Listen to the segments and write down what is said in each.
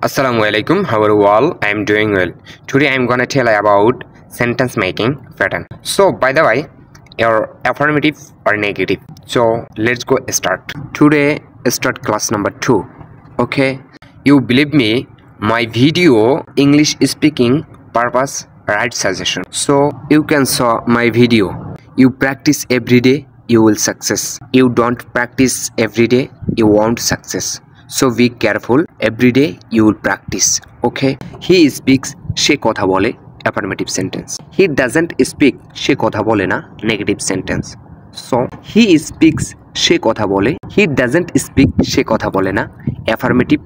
Assalamualaikum, how are you all? I am doing well. Today I am gonna tell you about sentence making pattern. So by the way, your affirmative or negative. So let's go start. Today start class number 2. Okay, you believe me, my video English speaking purpose right suggestion. So you can saw my video. You practice every day, you will success. You don't practice every day, you won't success. So be careful, every day you will practice. Okay, he speaks she kotha bole affirmative sentence. He doesn't speak she kotha bole na negative sentence. So he speaks she kotha bole, he doesn't speak she kotha bole na affirmative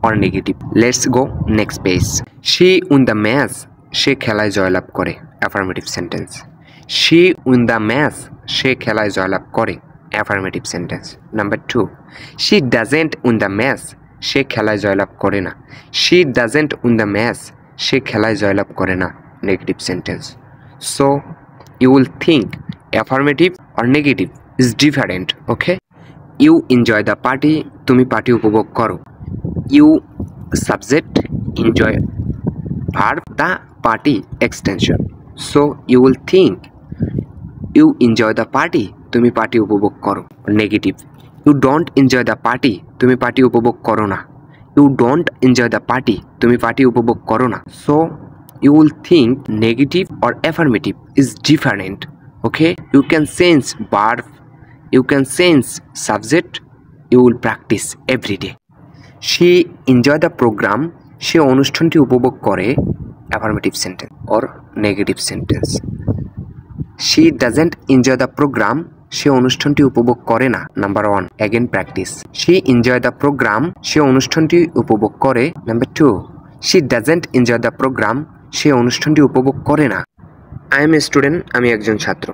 or negative. Let's go next page. She won the match she khelai joylab kore affirmative sentence. She won the match she khelai joylab kore affirmative sentence. Number 2, she doesn't win the match she khelai joylab kore na. She doesn't win the match she khelai joylab kore na negative sentence. So you will think affirmative or negative is different. Okay, you enjoy the party, tumi party upobhog koro. You subject enjoy verb the party extension. So you will think you enjoy the party, তুমি party উপভোগ করো. Negative, you don't enjoy the party, তুমি party উপভোগ করো না. You don't enjoy the party, তুমি party উপভোগ করো না. So you will think negative or affirmative is different. Okay, you can change verb, you can change subject, you will practice everyday. সে enjoy the programme, সে অনুষ্ঠানটি উপভোগ করে affirmative sentence or negative sentence. She doesn't enjoy the program, সে অনুষ্ঠানটি উপভোগ করে না. Number 1, again practice. She enjoy the program, সে অনুষ্ঠানটি উপভোগ করে. Number 2, she doesn't enjoy the program, সে অনুষ্ঠানটি উপভোগ করে না. I am a student, আমি একজন ছাত্র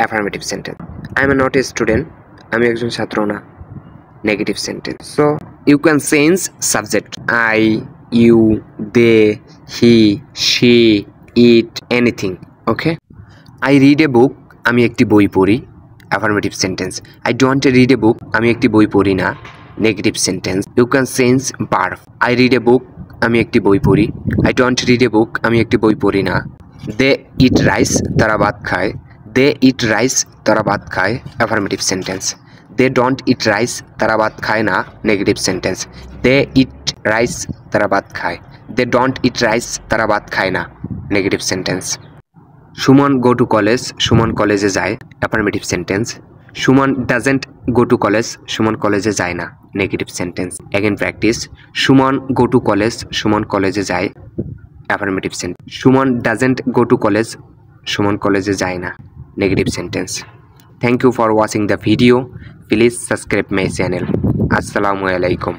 affirmative sentence. I am not a student, আমি একজন ছাত্র না negative sentence. So you can change subject. I, you, they, he, she, it, anything. Okay, I read a book, আমি একটি বই পড়ি affirmative sentence. I don't read a book, আমি একটি বই পড়ি না negative sentence. You can change verb. I read a book, আমি একটি বই পড়ি. I don't read a book, আমি একটি বই পড়ি না. They eat rice, তারা ভাত খায়. They eat rice, তারা ভাত খায় affirmative sentence. They don't eat rice, তারা ভাত খায় না negative sentence. They eat rice, তারা ভাত খায়. They don't eat rice, তারা ভাত খায় না negative sentence. Suman go to college, Suman কলেজে যায় affirmative sentence. Suman doesn't go to college, Suman কলেজে যায় না negative sentence. Again practice. Suman go to college, Suman কলেজে যায় affirmative sentence. Suman doesn't go to college, Suman কলেজে যায় না negative sentence. Thank you for watching the video. Please subscribe my channel. Assalamu alaikum.